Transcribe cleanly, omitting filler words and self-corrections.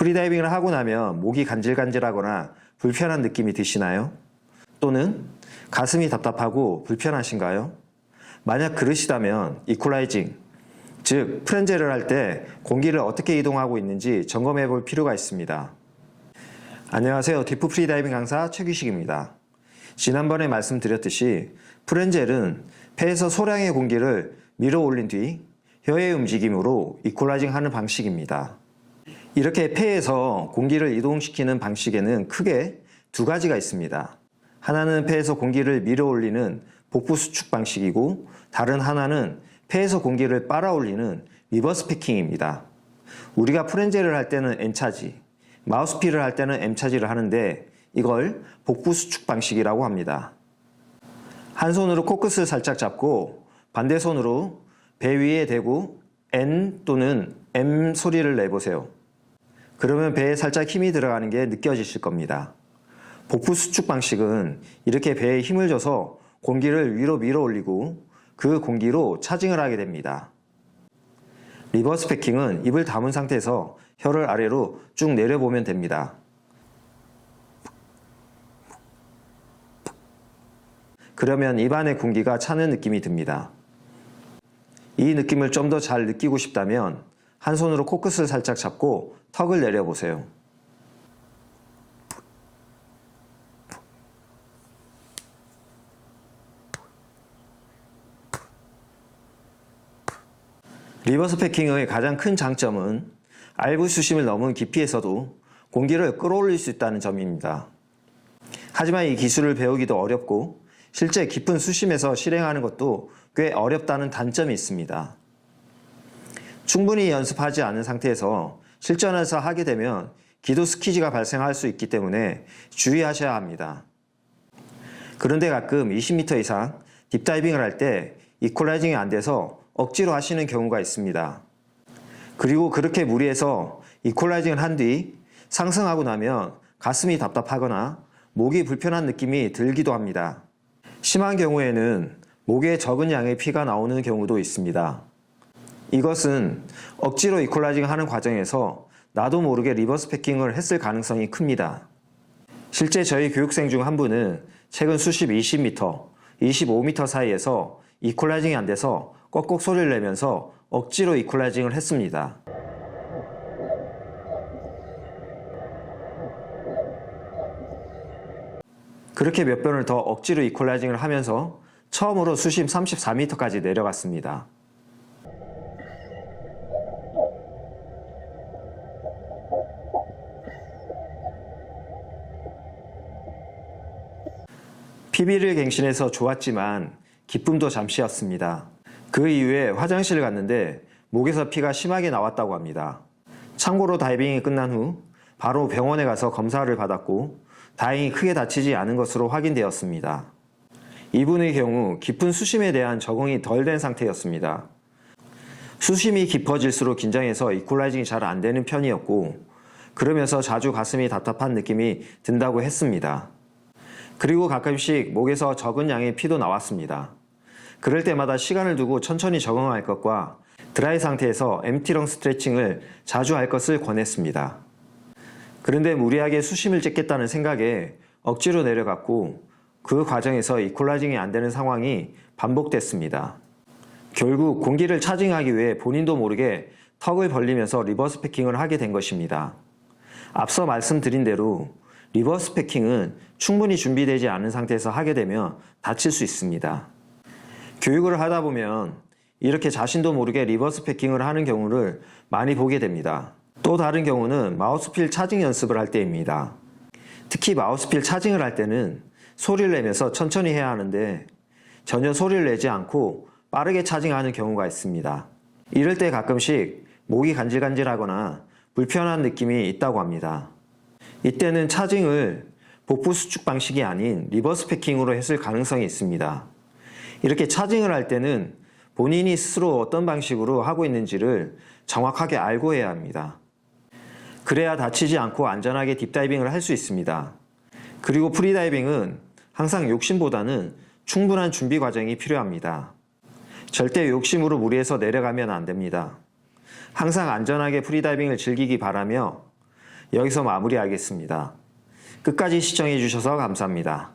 프리다이빙을 하고 나면 목이 간질간질하거나 불편한 느낌이 드시나요? 또는 가슴이 답답하고 불편하신가요? 만약 그러시다면 이퀄라이징, 즉 프렌즈를 할 때 공기를 어떻게 이동하고 있는지 점검해 볼 필요가 있습니다. 안녕하세요. 디프 프리다이빙 강사 최규식입니다. 지난번에 말씀드렸듯이 프렌젤은 폐에서 소량의 공기를 밀어 올린 뒤 혀의 움직임으로 이퀄라이징 하는 방식입니다. 이렇게 폐에서 공기를 이동시키는 방식에는 크게 두 가지가 있습니다. 하나는 폐에서 공기를 밀어 올리는 복부 수축 방식이고 다른 하나는 폐에서 공기를 빨아 올리는 리버스 패킹입니다. 우리가 프렌젤을 할 때는 N차지, 마우스피를 할 때는 M차지를 하는데 이걸 복부 수축 방식이라고 합니다. 한 손으로 코끝을 살짝 잡고 반대 손으로 배 위에 대고 N 또는 M 소리를 내보세요. 그러면 배에 살짝 힘이 들어가는 게 느껴지실 겁니다. 복부 수축 방식은 이렇게 배에 힘을 줘서 공기를 위로 밀어 올리고 그 공기로 차징을 하게 됩니다. 리버스 패킹은 입을 다문 상태에서 혀를 아래로 쭉 내려보면 됩니다. 그러면 입안에 공기가 차는 느낌이 듭니다. 이 느낌을 좀 더 잘 느끼고 싶다면 한 손으로 코끝을 살짝 잡고 턱을 내려보세요. 리버스 패킹의 가장 큰 장점은 RV 수심을 넘은 깊이에서도 공기를 끌어올릴 수 있다는 점입니다. 하지만 이 기술을 배우기도 어렵고 실제 깊은 수심에서 실행하는 것도 꽤 어렵다는 단점이 있습니다. 충분히 연습하지 않은 상태에서 실전에서 하게 되면 기도 스키즈가 발생할 수 있기 때문에 주의하셔야 합니다. 그런데 가끔 20m 이상 딥다이빙을 할 때 이퀄라이징이 안 돼서 억지로 하시는 경우가 있습니다. 그리고 그렇게 무리해서 이퀄라이징을 한 뒤 상승하고 나면 가슴이 답답하거나 목이 불편한 느낌이 들기도 합니다. 심한 경우에는 목에 적은 양의 피가 나오는 경우도 있습니다. 이것은 억지로 이퀄라이징 하는 과정에서 나도 모르게 리버스 패킹을 했을 가능성이 큽니다. 실제 저희 교육생 중 한 분은 최근 수심 20m, 25m 사이에서 이퀄라이징이 안 돼서 꺽꺽 소리를 내면서 억지로 이퀄라이징을 했습니다. 그렇게 몇 번을 더 억지로 이퀄라이징을 하면서 처음으로 수심 34m까지 내려갔습니다. PB를 갱신해서 좋았지만 기쁨도 잠시였습니다. 그 이후에 화장실을 갔는데 목에서 피가 심하게 나왔다고 합니다. 참고로 다이빙이 끝난 후 바로 병원에 가서 검사를 받았고 다행히 크게 다치지 않은 것으로 확인되었습니다. 이분의 경우 깊은 수심에 대한 적응이 덜 된 상태였습니다. 수심이 깊어질수록 긴장해서 이퀄라이징이 잘 안 되는 편이었고 그러면서 자주 가슴이 답답한 느낌이 든다고 했습니다. 그리고 가끔씩 목에서 적은 양의 피도 나왔습니다. 그럴 때마다 시간을 두고 천천히 적응할 것과 드라이 상태에서 엠티렁 스트레칭을 자주 할 것을 권했습니다. 그런데 무리하게 수심을 쬐겠다는 생각에 억지로 내려갔고 그 과정에서 이퀄라이징이 안 되는 상황이 반복됐습니다. 결국 공기를 차징하기 위해 본인도 모르게 턱을 벌리면서 리버스 패킹을 하게 된 것입니다. 앞서 말씀드린 대로 리버스 패킹은 충분히 준비되지 않은 상태에서 하게 되면 다칠 수 있습니다. 교육을 하다 보면 이렇게 자신도 모르게 리버스 패킹을 하는 경우를 많이 보게 됩니다. 또 다른 경우는 마우스필 차징 연습을 할 때입니다. 특히 마우스필 차징을 할 때는 소리를 내면서 천천히 해야 하는데 전혀 소리를 내지 않고 빠르게 차징하는 경우가 있습니다. 이럴 때 가끔씩 목이 간질간질하거나 불편한 느낌이 있다고 합니다. 이때는 차징을 복부 수축 방식이 아닌 리버스 패킹으로 했을 가능성이 있습니다. 이렇게 차징을 할 때는 본인이 스스로 어떤 방식으로 하고 있는지를 정확하게 알고 해야 합니다. 그래야 다치지 않고 안전하게 딥다이빙을 할 수 있습니다. 그리고 프리다이빙은 항상 욕심보다는 충분한 준비 과정이 필요합니다. 절대 욕심으로 무리해서 내려가면 안 됩니다. 항상 안전하게 프리다이빙을 즐기기 바라며 여기서 마무리하겠습니다. 끝까지 시청해 주셔서 감사합니다.